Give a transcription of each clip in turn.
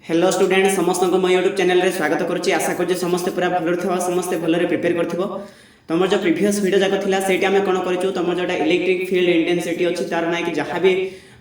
Hello student समस्त को मो यूट्यूब चैनल रे स्वागत करुच्ची। आशा कर समस्ते पूरा भल समस्ते भल प्रिपेयर कर तुम जो प्रीवियस वीडियो जाक था से आम कौन कर तुम जो इलेक्ट्रिक फील्ड इंटेंसिटी अच्छी तार ना कि जहाँ भी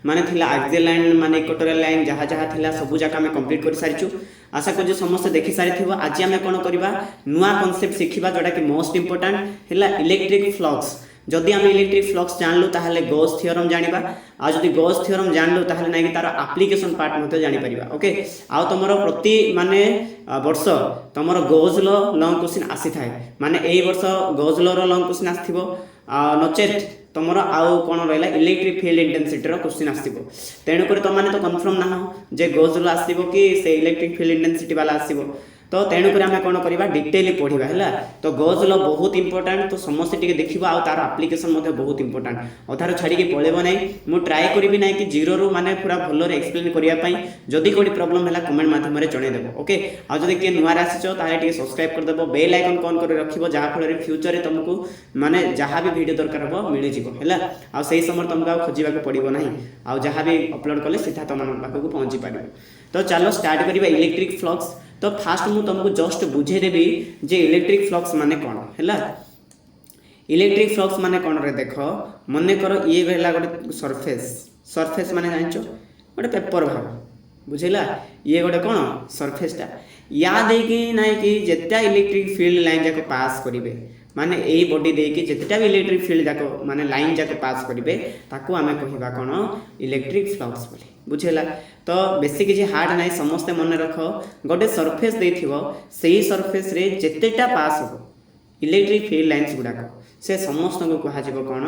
माने एक्सियल लाइन माने इक्वेटोरियल लाइन जहाँ जहाँ थिला सब जाक आम कंप्लीट कर सारी। आशा कर समस्ते देखि सारी आज आम कौन करवा नुआ कॉन्सेप्ट शिखा जोटा कि मोस्ट इंपोर्टेंट है इलेक्ट्रिक फ्लक्स। जदि आम इलेक्ट्रिक फ्लक्स जानलु ताहले गॉस थ्योरम जानिबा आ जदि गॉस थ्योरम जानलु ताहले नै कि तार एप्लीकेशन पार्ट मते जानि परिबा। ओके आ तमरो प्रति माने वर्ष तमरो गॉस लॉन्ग क्वेश्चन आसी थाए माने एई वर्ष गॉस रो लॉन्ग क्वेश्चन आथिबो नचेत तमरो आउ कोन रहला इलेक्ट्रिक फील्ड इंटेंसिटी रो क्वेश्चन आसीबो। तेणु कर तुम माने तो कंफर्म ना हो जे गॉस रो आसीबो कि से इलेक्ट्रिक फील्ड इंटेंसिटी वाला आसीबो। तो तेणुक आम कौन करवा डिटेली पढ़ा है। तो गॉस लॉ बहुत इंपोर्टेंट तो समस्ते टी देखा आ तार एप्लीकेशन बहुत इंपोर्टेंट अधार छाड़ी पड़ेब ना मुझे ट्राए करी ना कि जीरो रू माने पूरा भल एक्सप्लेन करने जदि कोई प्रॉब्लम है कमेंट माध्यम जनईदेव। ओके आदि किए नुआ आसीच ताले सब्सक्राइब करदेव बेल आइकन कौन कर रखिए जहाँफल फ्यूचर तुमको माने जहाँ भी वीडियो दरकार हम मिल जाए आ समय तुमको खोजा पड़ो ना आ जहाँ भी अपलोड कले सीधा तुम पाखक पहुँची पार। तो चलो स्टार्ट करिबा इलेक्ट्रिक फ्लक्स। तो फास्ट मु तुमको जस्ट बुझेदेवी जे इलेक्ट्रिक फ्लक्स माने कौन है। इलेक्ट्रिक फ्लक्स माने कौन रे देख मन कर ये रहा गोटे सरफेस माने जान गोटे पेपर भाग बुझेगा ये गोटे कौन सरफेसटा या देकी ना कि जितना इलेक्ट्रिक फील्ड लाइन जाक पास करेंगे माने यही बॉडी देकी जितना भी इलेक्ट्रिक फील्ड जाक माने लाइन जाक पास करेंगे ताकू आमे कहिबा कौन इलेक्ट्रिक फ्लक्स बोली बुझेगा। तो बेसी किसी हार्ड ना समस्ते मन रख गोटे सरफेस देथिबो सेही सरफेस रे जेतेटा पास हो इलेक्ट्रिक फील्ड लाइन्स गुड़ाक से समस्त को कह कौन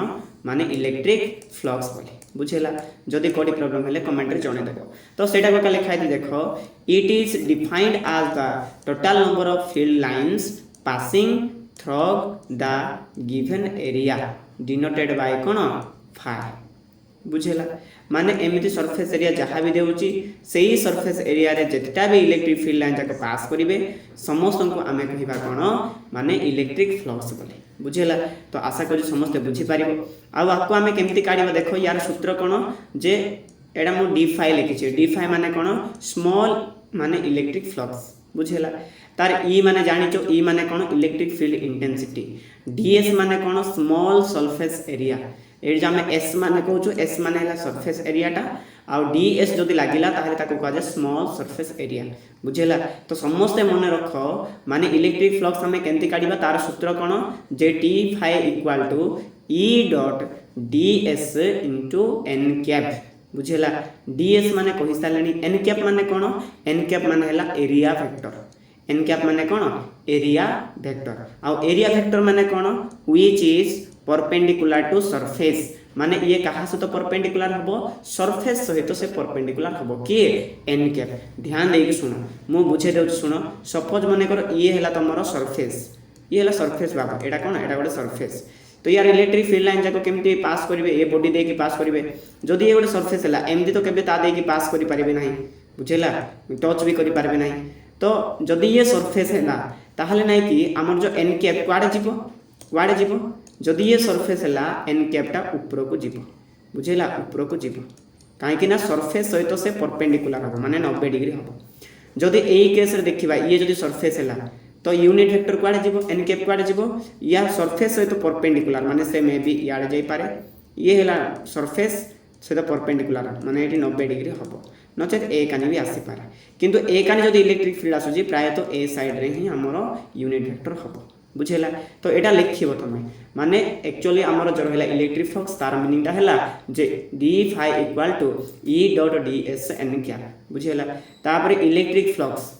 माने इलेक्ट्रिक फ्लक्स बोली बुझेगा। जदि कोई प्रॉब्लम है कमेंट रे जनईदेव। तो सेटा को लिखा है देख it is defined as the total number of field lines passing through the given area denoted by कौन फाई बुझेगा। माने एमती सरफेस एरिया जहाँ भी देउची सेही सरफेस एरिया रे जितना भी इलेक्ट्रिक फील्ड लाइन जाक पास करेंगे समस्त को आम कहिबा कौन माने इलेक्ट्रिक फ्लक्स बोले बुझेगा। तो आशा करी समस्ते बुझीपार आपको आम केमती काढ़ा देख यार सूत्र कौन जे एटा मु डी फाई लिखी डी फाई माने कौन स्मॉल माने इलेक्ट्रिक फ्लक्स बुझेगा। तार ई माने जानिचो ई माने कौन इलेक्ट्रिक फील्ड इंटेंसिटी डीएस माने कौन स्मॉल सरफेस एरिया ये आम एस माने कहूँ एस माने है सरफेस एरियाटा आ डीएस जदि लगिला ताहले ताको कह स्मॉल सरफेस एरिया बुझेगा। तो समस्ते मन रख माने इलेक्ट्रिक फ्लक्स आम केमती काढ़ा तार सूत्र कौन जे D phi equal to E dot DS into N cap बुझेगा। डीएस माने कही सारे एन कैप माने कौन एन कैप माने है एरिया वेक्टर एन कैप माने कौन एरिया वेक्टर आ एरिया वेक्टर माने कौन which is perpendicular to surface माने ये कहा सहित परपेंडिकुलर हम सरफेस सहित से परपेंडिकुलर हम किए एन कैप। ध्यान देकी शुण मु बुझे दे शुण सपोज मन कर ये है तुम सरफेस ये है सरफेस बाबा एटा कौन एटा गोटे सरफेस। तो यार इलेक्ट्रिक फील्ड लाइन जाक केमती पास करेंगे ये बॉडी देकी पास करेंगे जदि ये गोटे सरफेस है एमती तो केबे ता देकी पास करि पारिबे नाही बुझेला टच भी करि पारिबे नाही। तो जदि ये सरफेस है ताहले नाही कि हमर जो एन कैप कुआडे जीवो जदि ये सरफेस है एन कैपटा ऊपर को जीव बुझेगा ऊपर को जीव कहीं सरफेस सहित से परपेंडिकुलर हम माने 90 डिग्री हम। जदि यही केस रे देखिबा ये जदि सरफेस है तो यूनिट वेक्टर कुआडे जीव एन कैप कुआडे जीव या सरफेस सहित परपेंडिकुलर माने से मे बी इयाडे जाई पारे ये है सरफेस सहित परपेंडिकुलर माने ये 90 डिग्री हम नचेत ए कानी भी आसी पारे किंतु ए कानी जदि इलेक्ट्रिक फील्ड आसुची प्राय तो ए साइड रे ही हमरो यूनिट वेक्टर हम बुझेला। तो एटा लिखिबो तमे माने एक्चुअली हमर जो रहला इलेक्ट्रिक फ्लक्स तार मीनिंगटा हैला जे D phi equal to E dot D S N cap बुझेला। तापर इलेक्ट्रिक फ्लक्स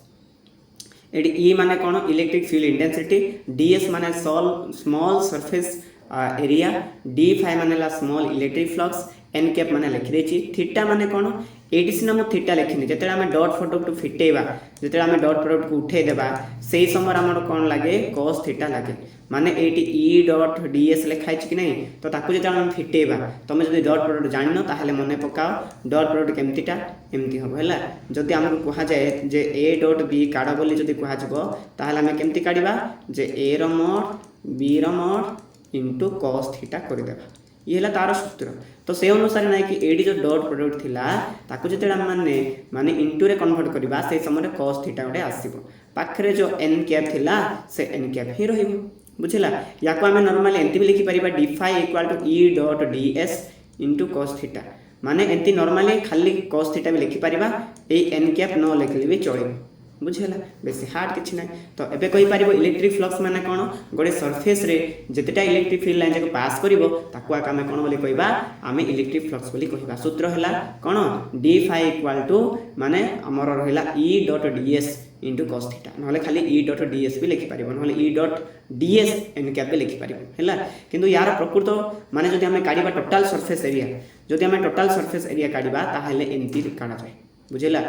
एडी ई माने कोन इलेक्ट्रिक फील्ड इंटेंसिटी डीएस माने small surface area D phi माने small electric flux N cap माने लिखि देछि थीटा माने कोन एटी सीना मु थीटा लिखिनी जेते आम डॉट प्रोडक्ट को फिटेबा जेते आम डॉट प्रोडक्ट को उठे देबा सेही समय हमर कोन लागे cos थीटा लागे माने एटी ई डॉट डीएस लिखाइ छि कि नै। तो ताकू जेते आम फिटेबा तमे जदि डॉट प्रोडक्ट जानिनो ताहले मने पकाओ डॉट प्रोडक्ट केमतीटा एमती हो हैला। जदि हमको कहा जाए जे ए डॉट बी काढ बोली जदि कहा जबो ताहले हम केमती काढिबा जे ए रो मोड बी रो मोड इनटू cos थीटा कर देबा ये है तार सूत्र। तो से अनुसार ना कि एडी जो डॉट प्रोडक्ट थिला ताको जेते माने माने इनटू रे कन्वर्ट करबा से समय cos थीटा गोटे आसीबो पाखरे जो n कैप थिला से n कैप ही रहिबो बुझिला। याको आमे नॉर्मली एंती भी लिखि परिबा d phi equal to e dot ds into cos theta माने एंती नॉर्मली खाली cos थीटा भी लिखि परिबा ए n कैप न लिखले भी चलिबो बुझेला बेसी हार्ड किछि ना। तो एबे कहि परिबो इलेक्ट्रिक फ्लक्स माने कोन गोटे सरफेस रे जेतेटा इलेक्ट्रिक फील्ड लाइन जको पास करिवो ताको आमे कोन बोली कहबा आमे इलेक्ट्रिक फ्लक्स बोली कहबा। सूत्र हैला कोन d phi इक्वल टू माने हमर रहला e dot ds into cos theta नहले खाली e डॉट ds भी लिखि परिबो नहले e dot ds n cap भी लिखि परिबो हैला। किंतु यार प्रकृत माने जदि आमे काढिबा टोटल सरफेस एरिया जदि आमे टोटल सरफेस एरिया काढिबा ताहले एंती काढा जाय बुझिला।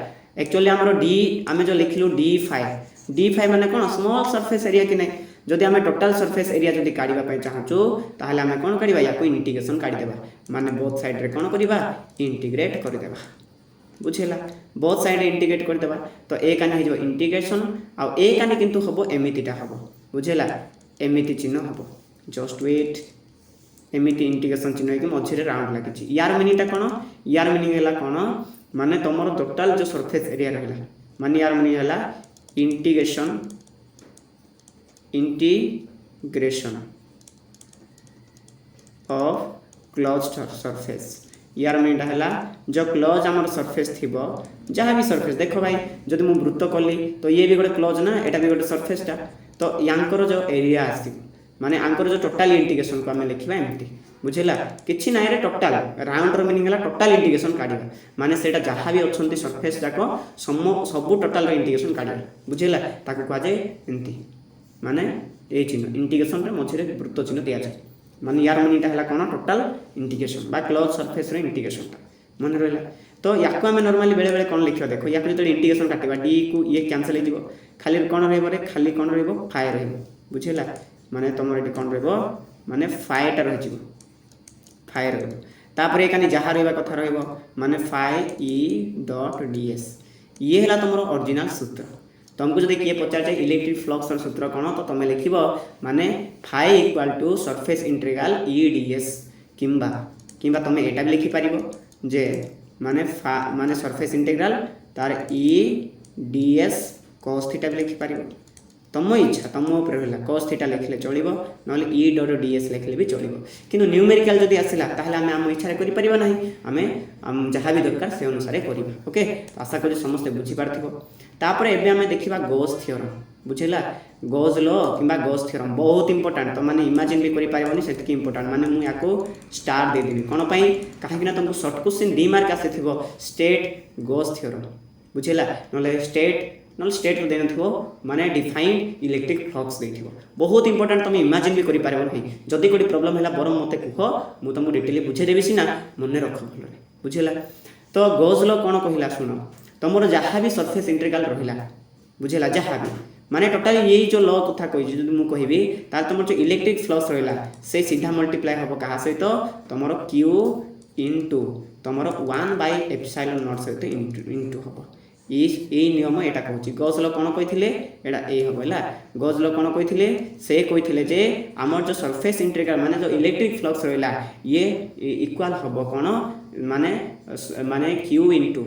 एक्चुअली हमरो d आमे जो लिखिलु d phi माने कोन स्मॉल सरफेस एरिया कि नै जदि आमे टोटल सरफेस एरिया जदि काढिबा पय चाहचो ताहले आमे कोन करिबा याको इंटीग्रेशन काढि देबा माने बोथ साइड रे कोन करिबा इंटीग्रेट करि देबा बुझिला। बोथ साइड इंटीग्रेट कर देबा तो ए काने हो इंटीग्रेशन आ ए काने किंतु हबो एमितिटा हबो बुझिला एमिति चिन्ह हबो जस्ट वेट एमिति इंटीग्रेशन चिन्ह कि मझी रे राउंड लागिछि। यार मीनिंगटा कोन यार मीनिंग हैला कोन माने तमरो टोटल जो सरफेस एरिया रहला माने यार मीनिंग हैला इंटीग्रेशन ऑफ क्लोज्ड सरफेस। यार मीनिंग हैला जो क्लोज आमर सरफेस थिबो जहाँ भी सरफेस देखो भाई जदि मु वृत्त कली तो ये भी गोटे क्लोज ना एटा भी गोटे सरफेसटा तो यांकर जो एरिया आसी माने आंकर जो टोटल इंटीग्रेशन को आमे लिखिबा एमती बुझिला किछि नाइ रे टोटल राउंड रो मीनिंग हला टोटल इंटीग्रेशन काढिबा माने सेटा जहाँ भी अछंती सरफेस जाको सब टोटल रो इंटीग्रेशन काढिबा बुझिला ताको कह जाय एमती माने ए चिन्ह इंटीग्रेशन रे मझे रे वृत्त चिन्ह दिया जाय माने यार मीनिंगटा हला कोन टोटल इंटीग्रेशन बा क्लोज सरफेस रे इंटीग्रेशन मन रहला। तो याको आमे नॉर्मली बेले बेले कोन लिखियो देखो याको जतो इंटीग्रेशन काटिबा d को ये कैंसिल हो जिवो खाली कोन रहइबो रे खाली कोन रहइबो phi रहइबो बुझिला माने तमर एटी कोन रहइबो माने phi टा रहि जिवो phi रहइबो तापर एकानी जहा रहइबा कथा रहइबो माने phi e डॉट ds ये हला तमरो ओरिजिनल सूत्र। तुमको जदि किए पचार जाए इलेक्ट्रिक फ्लक्स सूत्र कोन तो तुम लिखिब माने phi equal to surface integral e ds किंबा किंबा तुम एटा भी लिखि पारिबो जे माने सरफेस इंटीग्रल तार e ds cos थीटा भी लिखि पारिबो तुम इच्छा तुम ऊपर रहला cos थीटा लिखले चलिबो नले e डॉट ds लिखले भी चलिबो किंतु न्यूमेरिकल जदि आसिला ताहले हमें हम इच्छा करि परिबा नाही हमें जहाँ भी दरकार से अनुसार करिबा। ओके आशा करी समस्त बुझी पारथिबो। तापर एबे हमें देखिबा गॉस थ्योरम बुझिला गॉस लॉ किंबा गॉस थ्योरम बहुत इंपोर्टेंट तो माने इमेजिन भी करि पारिबोनी सेति इंपोर्टेंट माने मु याको स्टार दे देबी कोन पई काहे कि ना तुमको शॉर्ट क्वेश्चन डी मार्क आसीथिबो स्टेट गॉस थ्योरम बुझिला नले स्टेट रो देन थो माने डिफाइंड इलेक्ट्रिक फ्लक्स देथिबो बहुत इंपोर्टेंट तुम इमेजिन भी करि पारिबो नहीं जदी कोडी प्रॉब्लम हैला बरम मते कुहो मु तुमको डिटेली बुझे देबी सिना मने रखो भलो बुझिला। तो गॉस लॉ कोन कहिला सुनो तुमरो जहाँ भी सरफेस इंटीग्रल रहिला बुझिला जहाँ भी माने टोटल यही जो लॉ कथा कहि जदि मु कहिबी तार तुमर जो इलेक्ट्रिक फ्लक्स रहिला से सीधा मल्टीप्लाई हबो कहा सहित तुमरो q इनटू तुमरो 1/ε0 सहित इनटू हबो ए नियम एटा कहूची। गॉस लॉ कोन कहिथिले एटा ए हबला गॉस लॉ कोन कहिथिले से कहिथिले जे हमर जो सरफेस इंटीग्रल माने जो इलेक्ट्रिक फ्लक्स रहिला ये इक्वल हबो कोन माने q इनटू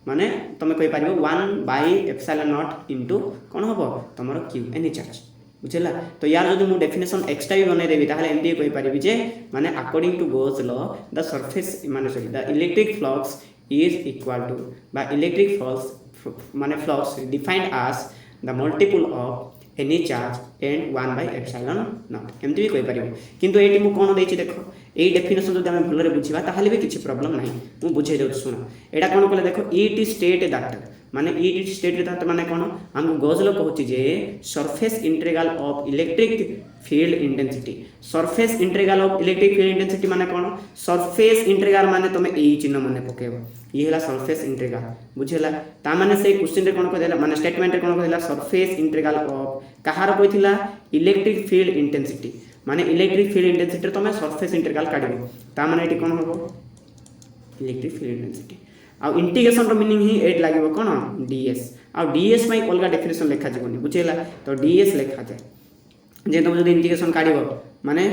माने तुम कहि पारिबो 1/ε0 इनटू कोन हबो तमरो q एनी चार्ज बुझिला। तो यार जदि मु डेफिनेशन एक्स्ट्रा भी बनै देबी ताहले एमडी कहि पारिबी जे माने according to Gauss law the surface माने sorry the electric flux is equal to by electric flux defined as the multiple of any charge and 1/ε0 एमती भी कहि परिबो किंतु एटी मु कोन देछि देखो ए डेफिनेशन जदि हम भलरे बुझिबा ताहले भी किछि प्रॉब्लम नाही मु बुझे देउ सुनो एटा कोन कहले देखो इट स्टेट दैट माने इट स्टेट दैट माने कोन हम गॉस लॉ कहूची जे surface integral of electric field intensity surface integral of electric field intensity माने कोन सरफेस इंटीग्रल माने तमे एई चिन्ह माने पकेबो ये हला सरफेस इंटीग्रल बुझेला ता माने से क्वेश्चन रे कोन कहला माने स्टेटमेंट रे कोन कहला सरफेस इंटीग्रल ऑफ कहार कहिथिला इलेक्ट्रिक फील्ड इंटेंसिटी माने इलेक्ट्रिक फील्ड इंटेंसिटी तमे सरफेस इंटीग्रल काढिबो ता माने एटी कोन हबो इलेक्ट्रिक फील्ड इंटेंसिटी आ इंटीग्रेशन रो मीनिंग ही एट लागिबो कोन ds आ ds अलग डेफिनेशन लिखा जीवनी बुझेला तो ds लिखा जाए जे तुम जदि इंटीग्रेशन काढिबो माने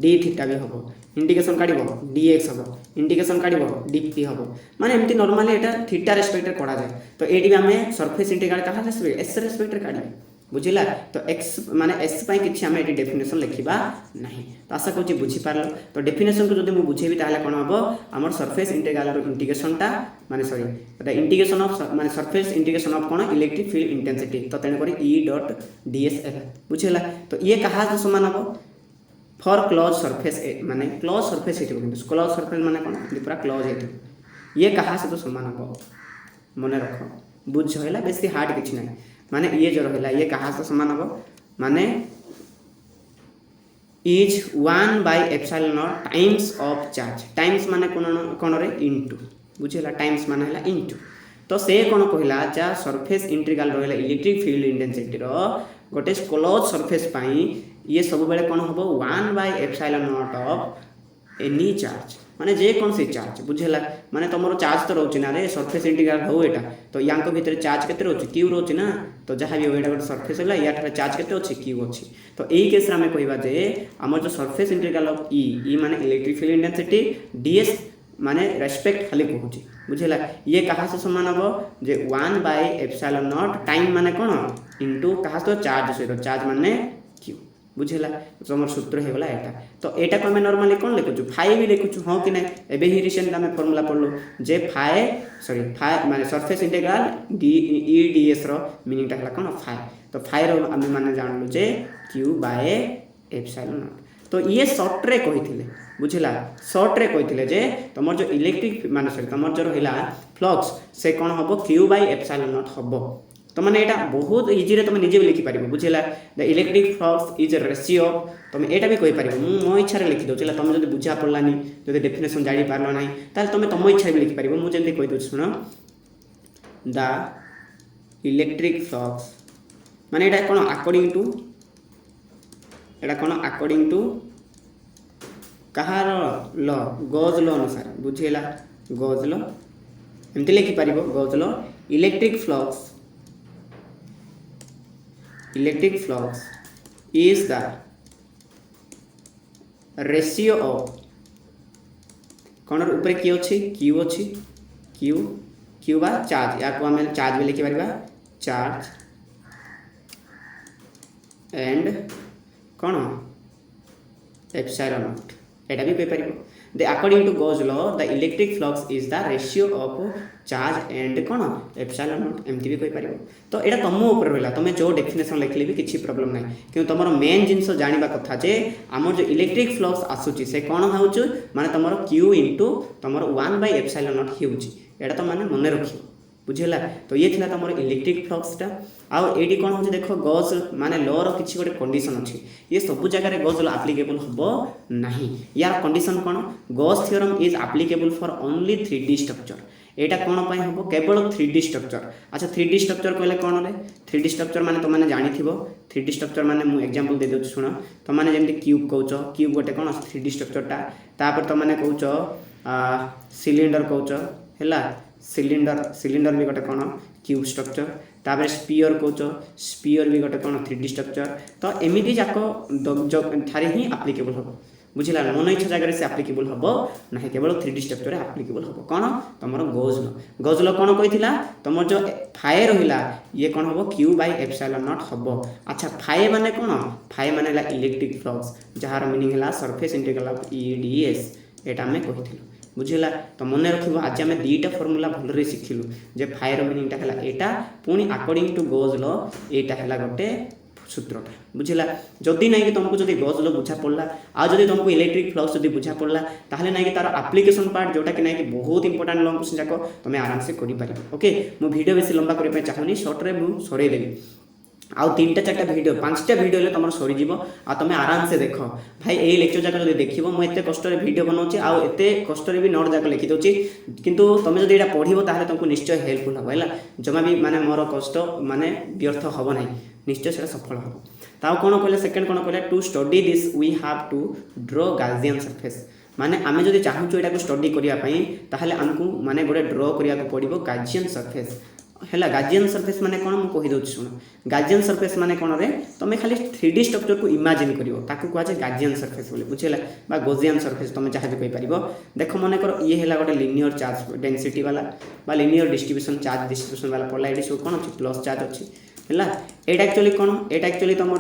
डी थीटा भी हम इंडिकेशन काढ़ dx हम इंडिकेशन काढ़ dp हम माने एमती नॉर्मली एटा थीटा रेस्पेक्ट रे करा जाए तो एटी भी हमें सरफेस इंटीग्रल कहा रेस्पेक्ट एस रेस्पेक्ट रे काढ़ी बुझिला तो x माने s पई किछि हमें एटी डेफिनेशन लिखिबा नाही तो आशा करछि बुझी पारलो तो डेफिनेशन को जदि मु बुझेबी ताले कोन हबो हमर सरफेस इंटीग्रल रो इंटीग्रेशन टा माने सॉरी द इंटीग्रेशन ऑफ माने surface integration of cone electric field intensity तो तेन करी e डॉट ds बुझिला तो ये कहा से समान हबो फॉर क्लोज सरफेस माने क्लोज सरफेस हेतु किंतु क्लोज सरफेस माने कोन पूरा क्लोज हेतु ये कहा से तो समान हबो मने रखो बुझ होला बेसी हार्ड किछि नै माने ये जो रहला ये कहा से समान हबो माने is 1 by epsilon not times of charge times माने कोन रे इनटू बुझिला टाइम्स माने हला इनटू तो से कोन कहला जा सरफेस इंटीग्रल रहला इलेक्ट्रिक फील्ड इंटेंसिटी रो गोटे क्लोज सरफेस पाई ये सब बेले कोन हबो 1 by epsilon not of any charge माने जे कौन से चार्ज बुझेला माने तमरो चार्ज तो रहउची ना रे सरफेस इंटीग्रल हो एटा तो यांको भीतर चार्ज केते रहउची क्यू रहउची ना तो जहा भी एटा गोटे सरफेस होला या थारे चार्ज केते अछि क्यू अछि तो एई केस रे हमें कहबा जे हमर जो सरफेस इंटीग्रल ऑफ ई माने इलेक्ट्रिक फील्ड इंटेंसिटी ds माने रेस्पेक्ट खाली कहउची बुझेला ये कहा से समान हबो जे 1 बाय एप्सिलॉन नॉट टाइम माने कोन इनटू कहा तो चार्ज से चार्ज माने क्यू बुझेला तुमर सूत्र हे वाला एटा तो एटा को हम नॉर्मली कोन लिखु फाई भी लिखु हां कि नै एबे ही रिसेंट हम फार्मूला पढलो जे फाई माने सरफेस इंटीग्रल e ds रो मीनिंग ता हला कोन फाई तो फाई रो हम माने जानलु जे q बाय एप्सिलॉन नॉट तो ये शॉर्ट रे कहिथिले बुझिला शॉर्ट रे कहिथिले जे तमर जो इलेक्ट्रिक माने सॉरी तमर जो रहिला फ्लक्स से कोन हबो q बाय एप्सिलॉन नॉट हबो तो मैंने एटा बहुत इजी रे तुम निजे भी लिखि पारिबो बुझिला the electric flux is a ratio तुम एटा भी कहि पारिबो मो इच्छा रे लिखि दोछला तुम जदी बुझा पड़लानी जदी डेफिनेशन जानि पारलो नाही ताल तुम तम इच्छा भी लिखि पारिबो मु जेंति कहि दोछ सुनो द इलेक्ट्रिक फ्लक्स माने एटा कोन अकॉर्डिंग टू कहार लॉ गॉस लॉ अनुसार बुझिला गॉस लॉ एमति लिखि पारिबो Gauss law electric flux is the ratio of कौन ऊपर की अच्छी क्यू अच्छी क्यू बा चार्ज या को हमें चार्ज भी लिखि पारिबा चार्ज एंड कौन एप्सिलॉन नॉट एटा भी कहि पारिबो the according to Gauss law the electric flux is the ratio of charge and कौन एप्सिलॉन नॉट एमती भी कहि पारिबो तो एटा तुम ऊपर रहला तुम जो डेफिनेशन लिखले भी किछि प्रॉब्लम नाही क्यों तमरो मेन जिंस जानिबा कथा जे हमर जो इलेक्ट्रिक फ्लक्स आसुची से कोन हाउच माने तमरो q इनटू तमरो 1 बाय एप्सिलॉन नॉट हिउची एटा तो माने मने रखियो बुझिला तो ये थिला तमरो इलेक्ट्रिक फ्लक्स टा आ एडी कोन होची देखो गॉस माने लॉ रो किछि गोटे कंडीशन अछि ये सब जगह रे गॉस लॉ एप्लीकेबल हबो नाही यार condition cone Gauss theorem is applicable for only 3D structure एटा कोन पय हबो केवल 3D स्ट्रक्चर अच्छा 3D स्ट्रक्चर कहले कोन रे 3D स्ट्रक्चर माने तो माने जानि थिबो 3D स्ट्रक्चर माने मु एग्जांपल दे दउ सुनो तो माने जेंति क्यूब कहउचो क्यूब गोटे कोन 3D स्ट्रक्चर टा तापर तो माने कहउचो सिलिंडर कहउचो हैला सिलिंडर भी गोटे कोन क्यूब स्ट्रक्चर तापर स्फीयर कहउचो स्फीयर भी गोटे कोन 3D स्ट्रक्चर तो एमिति जाको थारे ही एप्लीकेबल हबो बुझिला मन इच्छा जगह से एप्लीकेबल हबो नाही केवल 3D स्ट्रक्चर एप्लीकेबल हबो कोन तमरो गॉस लॉ कोन कहिथिला तमर जो फाई रहिला ये कोन हबो q बाय एप्सिलॉन नॉट हबो अच्छा फाई माने कोन फाई माने ला इलेक्ट्रिक फ्लक्स जहार मीनिंग हला surface integral of e ds एटा हमें कहिथिलु बुझिला तो मन रखिबो आज हमें दीटा फार्मूला भल रे सिखिलु जे फाई रो मीनिंग ता हला एटा पुनी अकॉर्डिंग टू गॉस लॉ एटा हला गोटे सूत्रटा बुझिला जदि नहीं कि तुमको जदि गॉस लॉ बुझा पड़ला आ जदि तुमको इलेक्ट्रिक फ्लक्स जदि बुझा पड़ला ताहले नहीं कि तार एप्लीकेशन पार्ट जोटा कि नहीं कि बहुत इंपोर्टेंट लॉन्ग क्वेश्चन जाको तुम आराम से करि पारिबो ओके मो वीडियो बेसी लंबा करि पे चाहनी शॉर्ट रे मु सरै देबी आउ 3टा 4टा वीडियो 5टा वीडियो ले तुम सरी जीवो आ तुम आराम से देख भाई यही लेक्चर जाक जब देखो मुझे एत कष्ट वीडियो बनाऊँगी आउ एत कष्ट भी नोट जाक लिखि दूसरी किंतु तुम जब यहाँ पढ़ो ताहले तुमको निश्चय हेल्पफुल हम है जमा भी माने मोर कष्ट माने व्यर्थ हम ना निश्चय से सफल हम ताऊ कौन कहले सेकेंड कौन कहले to study this we have to draw Gaussian surface माने आमे जदि चाहूँ यहाँ स्टडी करने ताहले आमको माने गोटे ड्रॉ करिया को पड़िबो गाउसियन सरफेस है गार्जियन सरफेस माने कौन मुझे कहीदे शुण गार्जियन सरफेस माने कौन रे तुम खाली 3D स्ट्रक्चर को इमेजिन करियो ताकू कहुए गार्जियन सरफेस बोली बुझेला बा गोजियन सरफेस तुम जहाँ भी कहीपर देख मन कर ये है गोटे लिनियर चार्ज डेनसिटी वाला बा लिनियर डिस्ट्रीब्यूशन चार्ज डिस्ट्रीब्यूशन वाला पड़ा ये सब कौन अच्छी प्लस चार्ज अच्छी है एटा एक्चुअली कौन एटा एक्चुअली तुम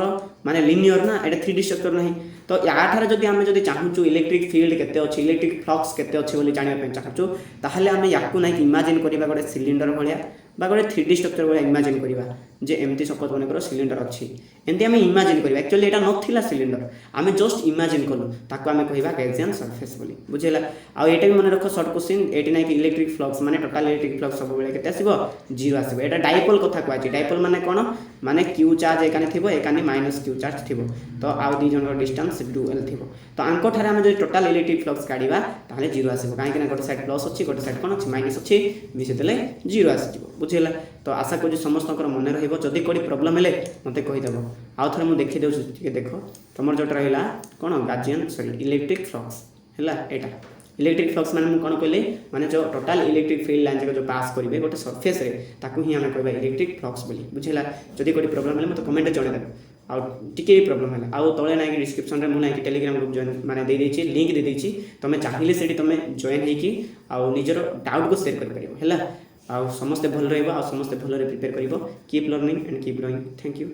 माने लिनियर ना एटा 3D स्ट्रक्चर नहीं तो याठार जदि आम जब चाहूँ इलेक्ट्रिक फील्ड केते अच्छी इलेक्ट्रिक फ्लक्स केते अच्छी बोली जानापी चाहूँ ताहले आम या इमेजिन करवा गोटे सिलिंडर भाया बा गोटे 3D स्ट्रक्चर भाया इमेजिन करवा जे एमती सपोज मनकर सिलिंडर अच्छी एमती आम इमेजिन करवा एक्चुअली एटा नथिला सिलिंडर आम जस्ट इमेजिन कलु ताको आम कहवा गैजियन सरफेस बोली बुझेला आ एटा भी मन रख शॉर्ट क्वेश्चन एटी ना कि इलेक्ट्रिक फ्लक्स माने टोटल इलेक्ट्रिक फ्लक्स सब बेले केते आसीबो 0 आसीबो एटा डाइपोल कथा कहछि डाइपोल माने कोन माने क्यू चार्ज एकाने थिबो एकाने माइनस क्यू चार्ज थिबो तो आउ दी जन डिस्टेंस डुअल थिबो तो आंको ठारे आम जो टोटल इलेक्ट्रिक फ्लक्स काढिबा ताहले 0 आसीबो काहे कि ना गोटे साइड प्लस अछि गोटे साइड कोन अछि माइनस अछि मिसेतले 0 आसीबो बुझेला तो आशा करूँ समस्त मन रही कोई प्रॉब्लम है मत कहीदेव आउ थे मुझे देखी दूसरी देख तुम जो रहा कौन गार्जियन सॉरी इलेक्ट्रिक फ्लक्स है यहाँ इलेक्ट्रिक फ्लक्स मैंने कौन कहली माने जो टोटल इलेक्ट्रिक फील्ड लाइन जो पास करेंगे गोटे सरफेस ही आम कह इलेक्ट्रिक फ्लक्स बोली बुझेगा जदि कोई प्रॉब्लम है मतलब कमेंट जनईदेव आउ टी प्रॉब्लम है आउ तले ना डिस्क्रिप्शन में मुझे टेलीग्राम ग्रुप जॉइन माने दे देछि लिंक दे देछि तुम चाहिए से तुम जॉइन होगी आउ निजर डाउट को शेयर कर है आउ समस्ते भल रहा समस्ते भल प्रिपेयर कर keep learning and keep growing thank you.